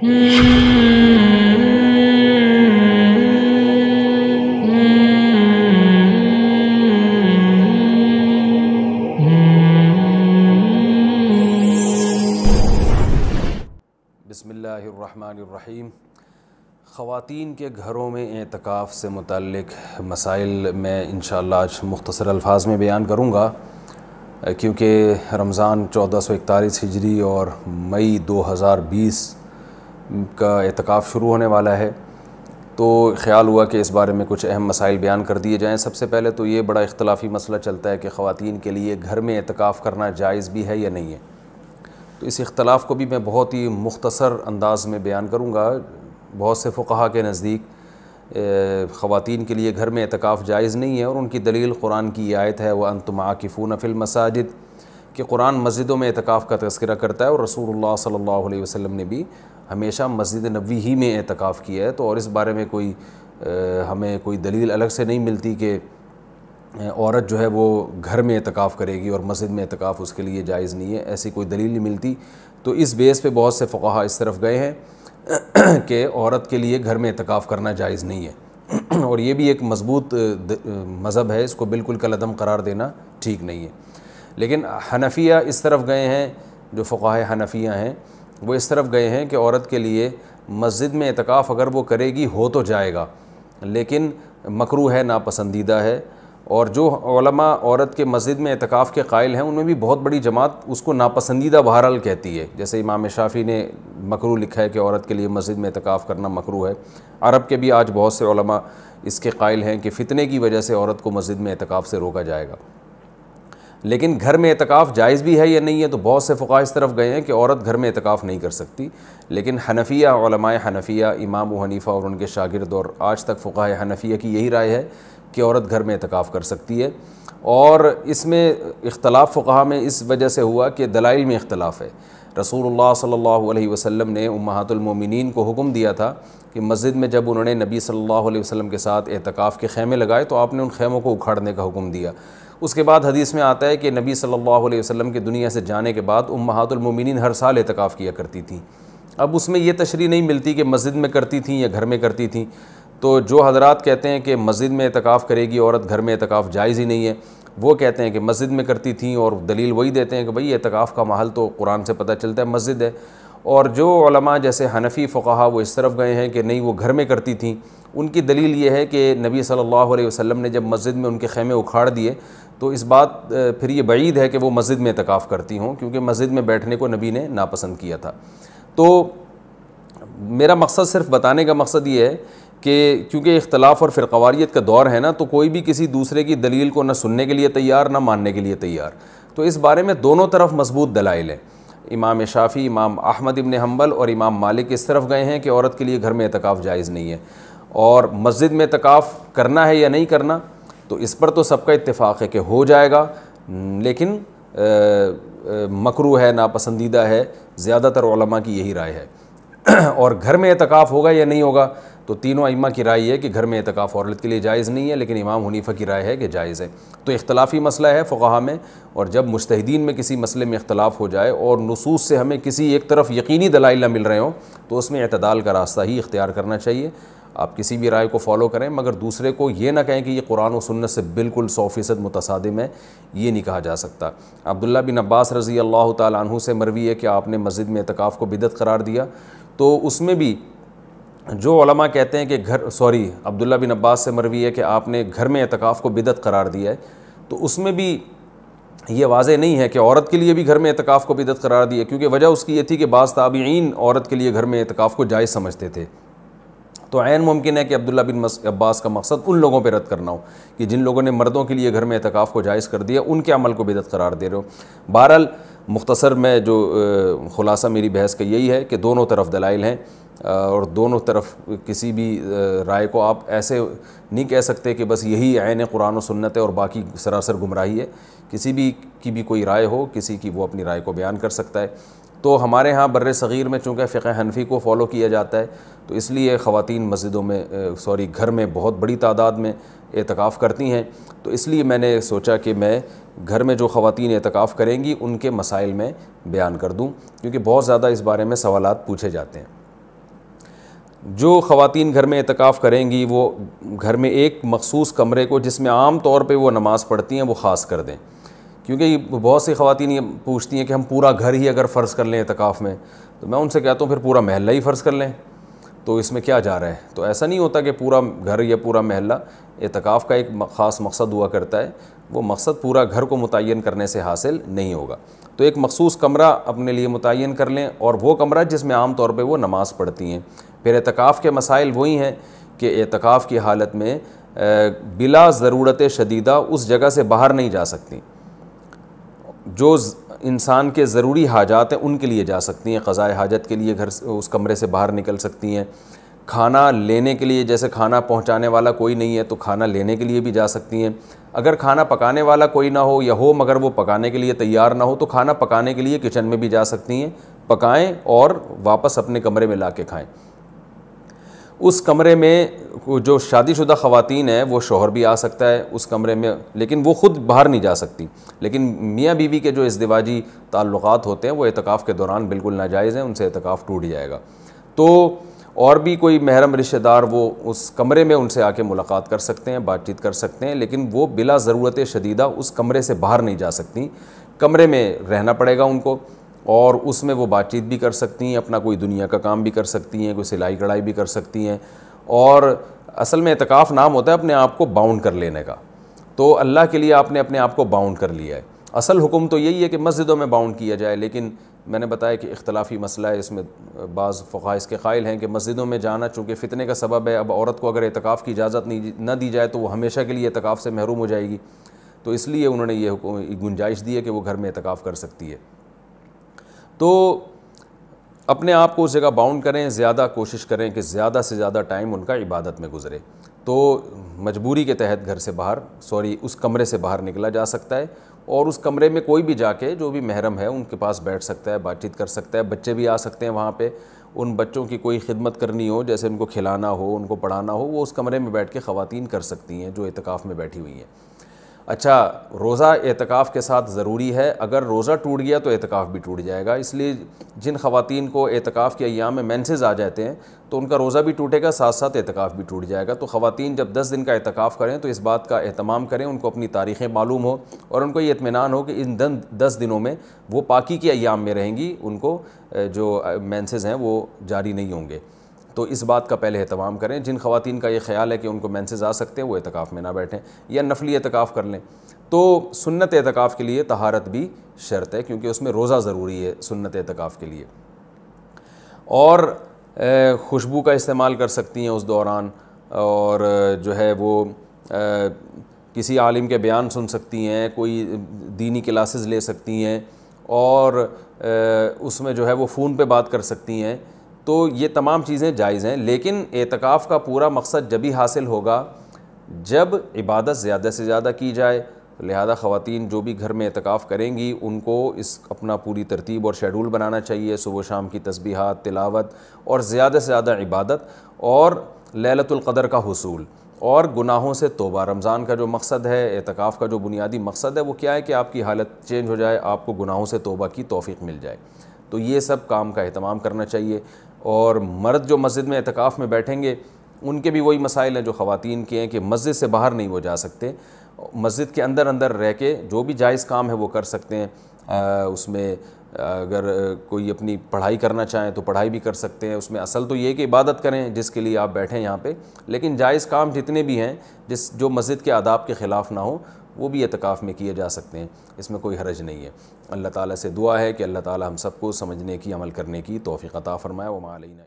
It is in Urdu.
بسم اللہ الرحمن الرحیم۔ خواتین کے گھروں میں اعتکاف سے متعلق مسائل میں انشاءاللہ آج مختصر الفاظ میں بیان کروں گا، کیونکہ رمضان 1441 ہجری اور مئی 2020 کا اعتکاف شروع ہونے والا ہے، تو خیال ہوا کہ اس بارے میں کچھ اہم مسائل بیان کر دیے جائیں۔ سب سے پہلے تو یہ بڑا اختلافی مسئلہ چلتا ہے کہ خواتین کے لیے گھر میں اعتکاف کرنا جائز بھی ہے یا نہیں ہے، تو اس اختلاف کو بھی میں بہت ہی مختصر انداز میں بیان کروں گا۔ بہت سے فقہا کے نزدیک خواتین کے لیے گھر میں اعتکاف جائز نہیں ہے، اور ان کی دلیل قرآن کی یہ آیت ہے وَأَنْتُمْ عَاكِفُونَ فِي الْمَسَاجِدِ، کہ قرآن مسجدوں میں اعتکاف کا تذکرہ کرتا ہے، اور رسول اللہ صلی اللہ علیہ وسلم نے بھی ہمیشہ مسجد نبوی ہی میں اعتکاف کیا ہے، تو اور اس بارے میں ہمیں کوئی دلیل الگ سے نہیں ملتی کہ عورت جو ہے وہ گھر میں اعتکاف کرے گی اور مسجد میں اعتکاف اس کے لیے جائز نہیں ہے، ایسی کوئی دلیل نہیں ملتی۔ تو اس بیس پہ بہت سے فقہا اس طرف گئے ہیں کہ عورت کے لیے گھر میں اعتکاف کرنا جائز نہیں ہے، اور یہ بھی ایک مضبوط مذہب ہے، اس کو بالکل کالعدم قرار دینا ٹھیک نہیں ہے۔ لیکن حنفیہ اس طرف گئے ہیں، جو فقہاء حنفیہ ہیں وہ اس طرف گئے ہیں کہ عورت کے لیے مسجد میں اعتکاف اگر وہ کرے گی ہو تو جائے گا، لیکن مکروہ ہے، ناپسندیدہ ہے، اور جو علماء عورت کے مسجد میں اعتکاف کے قائل ہیں ان میں بھی بہت بڑی جماعت اس کو ناپسندیدہ بہرحال کہتی ہے۔ جیسے امام شافعی نے مکروہ لکھا ہے کہ عورت کے لیے مسجد میں اعتکاف کرنا مکروہ ہے۔ عرب کے بھی آج بہت سے علماء اس کے قائل ہیں کہ فتنے کی وجہ سے عورت کو مسجد میں اعتکاف سے روکا جائے گا۔ لیکن گھر میں اعتکاف جائز بھی ہے یا نہیں ہے، تو بہت سے فقہاء اس طرف گئے ہیں کہ عورت گھر میں اعتکاف نہیں کر سکتی، لیکن حنفیہ علماء حنفیہ امام ابو حنیفہ اور ان کے شاگرد اور آج تک فقہاء حنفیہ کی یہی رائے ہے کہ عورت گھر میں اعتکاف کر سکتی ہے۔ اور اس میں اختلاف فقہاء میں اس وجہ سے ہوا کہ دلائل میں اختلاف ہے۔ رسول اللہ صلی اللہ علیہ وسلم نے امہات المومنین کو حکم دیا تھا کہ مسجد میں جب انہوں نے نبی صلی اللہ علیہ وسلم کے ساتھ اعتکاف کے خیمے لگائے تو آپ نے ان خیموں کو اکھاڑنے کا حکم دیا۔ اس کے بعد حدیث میں آتا ہے کہ نبی صلی اللہ علیہ وسلم کے دنیا سے جانے کے بعد امہات المومنین ہر سال اعتکاف کیا کرتی تھیں۔ اب اس میں یہ تشریح نہیں ملتی کہ مسجد میں کرتی تھیں یا گھر میں کرتی تھیں، تو جو حضرات کہتے ہیں کہ مسجد میں اعتکاف کرے گی عورت، گھر میں اعتکاف جائز ہی نہیں ہے، وہ کہتے ہیں کہ مسجد میں کرتی تھیں، اور دلیل وہی دیتے ہیں کہ بھئی اعتکاف کا محل تو قرآن سے پتہ چلتا ہے مسجد ہے۔ اور جو علماء جیسے حنفی فقہا وہ اس طرف گئے ہیں کہ نہیں وہ گھر میں کرتی تھیں، ان کی دلیل یہ ہے کہ نبی صلی اللہ علیہ وسلم نے جب مسجد میں ان کے خیمے اکھاڑ دیے تو اس بات پھر یہ بعید ہے کہ وہ مسجد میں اعتکاف کرتی ہوں، کیونکہ مسجد میں بیٹھنے کو نبی نے ناپسند کیا تھا۔ تو میرا مقصد صرف بتانے کا مقصد یہ ہے کہ کیونکہ اختلاف اور فرقواریت کا دور ہے نا، تو کوئی بھی کسی دوسرے کی دلیل کو نہ سننے کے لیے تیار نہ ماننے کے لیے تیار، تو اس بارے میں دونوں طرف مضبوط دلائل ہیں۔ امام شافعی، امام احمد ابن حنبل اور امام مالک اس طرف گئے ہیں کہ عورت کے لیے گھر میں اعتکاف جائز نہیں ہے، اور مسجد میں اعتکاف کرنا ہے یا نہیں کرنا، تو اس پر تو سب کا اتفاق ہے کہ ہو جائے گا، لیکن مکروہ ہے، ناپسندیدہ ہے، زیادہ تر علماء کی یہی رائے ہے۔ اور گھر میں اعتکاف ہوگا یا نہیں ہوگا، تو تینوں ائمہ کی رائے ہے کہ گھر میں اعتکاف عورت کے لیے جائز نہیں ہے، لیکن امام حنیفہ کی رائے ہے کہ جائز ہے۔ تو اختلافی مسئلہ ہے فقہا میں، اور جب مجتہدین میں کسی مسئلے میں اختلاف ہو جائے اور نصوص سے ہمیں کسی ایک طرف یقینی دلائل نہ مل رہے ہوں، تو اس میں اعتدال کا راستہ ہی اختیار کرنا چاہیے۔ آپ کسی بھی رائے کو فالو کریں، مگر دوسرے کو یہ نہ کہیں کہ یہ قرآن و سنت سے بالکل 100% متصادم ہے، یہ نہیں کہا جا سکتا۔ عبداللہ بن عباس رضی اللہ تعالیٰ عنہ سے مروی ہے کہ آپ نے مسجد میں اعتکاف کو بدعت قرار دیا، تو اس میں بھی جو علماء کہتے ہیں کہ عبداللہ بن عباس سے مروی ہے کہ آپ نے گھر میں اعتکاف کو بدعت قرار دیا ہے، تو اس میں بھی یہ واضح نہیں ہے کہ عورت کے لیے بھی گھر میں اعتکاف کو بدعت قرار دیا، کیونکہ وجہ اس کی یہ تھی کہ بعض تابعین عورت کے لیے گھر میں اعتکاف کو جائز سمجھتے تھے۔ تو عین ممکن ہے کہ عبداللہ بن عباس کا مقصد ان لوگوں پہ رد کرنا ہو کہ جن لوگوں نے مردوں کے لیے گھر میں اعتکاف کو جائز کر دیا، ان کے عمل کو بدعت قرار دے رہے ہو۔ بہرحال مختصر میں جو خلاصہ میری بحث کا یہی ہے کہ دونوں طرف دلائل ہیں، اور دونوں طرف کسی بھی رائے کو آپ ایسے نہیں کہہ سکتے کہ بس یہی عین قرآن و سنت ہے اور باقی سراسر گمراہی ہے۔ کسی بھی کی بھی کوئی رائے ہو، کسی کی وہ اپنی رائے کو بیان کر سکتا ہے۔ تو ہمارے ہاں بر صغیر میں چونکہ فقہ حنفی کو فالو کیا جاتا ہے، تو اس لیے خواتین مسجدوں میں گھر میں بہت بڑی تعداد میں اعتکاف کرتی ہیں، تو اس لیے میں نے سوچا کہ میں گھر میں جو خواتین اعتکاف کریں گی ان کے مسائل میں بیان کر دوں، کیونکہ بہت زیادہ اس بارے میں سوالات پوچھے جاتے ہیں۔ جو خواتین گھر میں اعتکاف کریں گی وہ گھر میں ایک مخصوص کمرے کو جس میں عام طور پہ وہ نماز پڑھتی ہیں وہ خاص کر دیں، کیونکہ بہت سی خواتین یہ پوچھتی ہیں کہ ہم پورا گھر ہی اگر فرض کر لیں اعتکاف میں، تو میں ان سے کہتا ہوں پھر پورا محلہ ہی فرض کر لیں، تو اس میں کیا جا رہا ہے؟ تو ایسا نہیں ہوتا کہ پورا گھر یا پورا محلہ، اعتکاف کا ایک خاص مقصد ہوا کرتا ہے، وہ مقصد پورا گھر کو متعین کرنے سے حاصل نہیں ہوگا۔ تو ایک مخصوص کمرہ اپنے لیے متعین کر لیں، اور وہ کمرہ جس میں عام طور پہ وہ نماز پڑھتی ہیں۔ پھر اعتکاف کے مسائل وہی ہیں کہ اعتکاف کی حالت میں بلا ضرورت شدیدہ اس جگہ سے باہر نہیں جا سکتی، جو انسان کے ضروری حاجات ہیں ان کے لیے جا سکتی ہیں، قضاء حاجت کے لیے گھر اس کمرے سے باہر نکل سکتی ہیں، کھانا لینے کے لیے، جیسے کھانا پہنچانے والا کوئی نہیں ہے تو کھانا لینے کے لیے بھی جا سکتی ہیں، اگر کھانا پکانے والا کوئی نہ ہو یا ہو مگر وہ پکانے کے لیے تیار نہ ہو تو کھانا پکانے کے لیے کچن میں بھی جا سکتی ہیں، پکائیں اور واپس اپنے کمرے میں لا کے کھائیں۔ اس کمرے میں جو شادی شدہ خواتین ہیں وہ شوہر بھی آ سکتا ہے اس کمرے میں، لیکن وہ خود باہر نہیں جا سکتی، لیکن میاں بیوی کے جو ازدواجی تعلقات ہوتے ہیں وہ اعتکاف کے دوران بالکل ناجائز ہیں، ان سے اعتکاف ٹوٹ جائے گا۔ تو اور بھی کوئی محرم رشتہ دار وہ اس کمرے میں ان سے آ کے ملاقات کر سکتے ہیں، بات چیت کر سکتے ہیں، لیکن وہ بلا ضرورت شدیدہ اس کمرے سے باہر نہیں جا سکتی، کمرے میں رہنا پڑے گا ان کو، اور اس میں وہ بات چیت بھی کر سکتی ہیں، اپنا کوئی دنیا کا کام بھی کر سکتی ہیں، کوئی سلائی کڑھائی بھی کر سکتی ہیں۔ اور اصل میں اعتکاف نام ہوتا ہے اپنے آپ کو باؤنڈ کر لینے کا، تو اللہ کے لیے آپ نے اپنے آپ کو باؤنڈ کر لیا ہے۔ اصل حکم تو یہی ہے کہ مسجدوں میں باؤنڈ کیا جائے، لیکن میں نے بتایا کہ اختلافی مسئلہ ہے، اس میں بعض فقہاء اس کے قائل ہیں کہ مسجدوں میں جانا چونکہ فتنے کا سبب ہے، اب عورت کو اگر اعتکاف کی اجازت نہ دی جائے تو وہ ہمیشہ کے لیے اعتکاف سے محروم ہو جائے گی، تو اس لیے انہوں نے یہ گنجائش دی ہے کہ وہ گھر میں اعتکاف کر سکتی ہے۔ تو اپنے آپ کو اس جگہ باؤنڈ کریں، زیادہ کوشش کریں کہ زیادہ سے زیادہ ٹائم ان کا عبادت میں گزرے، تو مجبوری کے تحت گھر سے باہر اس کمرے سے باہر نکلا جا سکتا ہے، اور اس کمرے میں کوئی بھی جا کے جو بھی محرم ہے ان کے پاس بیٹھ سکتا ہے، بات چیت کر سکتا ہے، بچے بھی آ سکتے ہیں وہاں پہ، ان بچوں کی کوئی خدمت کرنی ہو، جیسے ان کو کھلانا ہو، ان کو پڑھانا ہو، وہ اس کمرے میں بیٹھ کے خواتین کر سکتی ہیں جو اعتکاف میں بیٹھی ہوئی ہیں۔ اچھا، روزہ اعتکاف کے ساتھ ضروری ہے، اگر روزہ ٹوٹ گیا تو اعتکاف بھی ٹوٹ جائے گا، اس لیے جن خواتین کو اعتکاف کے ایام میں مینسز آ جاتے ہیں تو ان کا روزہ بھی ٹوٹے گا، ساتھ ساتھ اعتکاف بھی ٹوٹ جائے گا۔ تو خواتین جب 10 دن کا اعتکاف کریں تو اس بات کا اہتمام کریں، ان کو اپنی تاریخیں معلوم ہو اور ان کو یہ اطمینان ہو کہ ان 10 دنوں میں وہ پاکی کے ایام میں رہیں گی، ان کو جو مینسز ہیں وہ جاری نہیں ہوں گے، تو اس بات کا پہلے اہتمام کریں۔ جن خواتین کا یہ خیال ہے کہ ان کو مینسز آ سکتے ہیں وہ اعتکاف میں نہ بیٹھیں یا نفلی اعتکاف کر لیں۔ تو سنت اعتکاف کے لیے طہارت بھی شرط ہے، کیونکہ اس میں روزہ ضروری ہے سنت اعتکاف کے لیے، اور خوشبو کا استعمال کر سکتی ہیں اس دوران، اور جو ہے وہ کسی عالم کے بیان سن سکتی ہیں، کوئی دینی کلاسز لے سکتی ہیں، اور اس میں جو ہے وہ فون پہ بات کر سکتی ہیں، تو یہ تمام چیزیں جائز ہیں۔ لیکن اعتکاف کا پورا مقصد جبھی حاصل ہوگا جب عبادت زیادہ سے زیادہ کی جائے، لہذا خواتین جو بھی گھر میں اعتکاف کریں گی ان کو اپنا پوری ترتیب اور شیڈول بنانا چاہیے، صبح و شام کی تسبیحات، تلاوت، اور زیادہ سے زیادہ عبادت اور لیلۃ القدر کا حصول اور گناہوں سے توبہ۔ رمضان کا جو مقصد ہے، اعتکاف کا جو بنیادی مقصد ہے وہ کیا ہے کہ آپ کی حالت چینج ہو جائے، آپ کو گناہوں سے توبہ کی توفیق مل جائے، تو یہ سب کام کا اہتمام کرنا چاہیے۔ اور مرد جو مسجد میں اعتکاف میں بیٹھیں گے ان کے بھی وہی مسائل ہیں جو خواتین کے ہیں کہ مسجد سے باہر نہیں وہ جا سکتے، مسجد کے اندر رہ کے جو بھی جائز کام ہے وہ کر سکتے ہیں، اس میں اگر کوئی اپنی پڑھائی کرنا چاہیں تو پڑھائی بھی کر سکتے ہیں، اس میں اصل تو یہ کہ عبادت کریں جس کے لیے آپ بیٹھیں یہاں پہ، لیکن جائز کام جتنے بھی ہیں جو مسجد کے آداب کے خلاف نہ ہوں وہ بھی اعتکاف میں کیے جا سکتے ہیں، اس میں کوئی حرج نہیں ہے۔ اللہ تعالیٰ سے دعا ہے کہ اللہ تعالیٰ ہم سب کو سمجھنے کی، عمل کرنے کی توفیق عطا فرمائے۔ وما علینا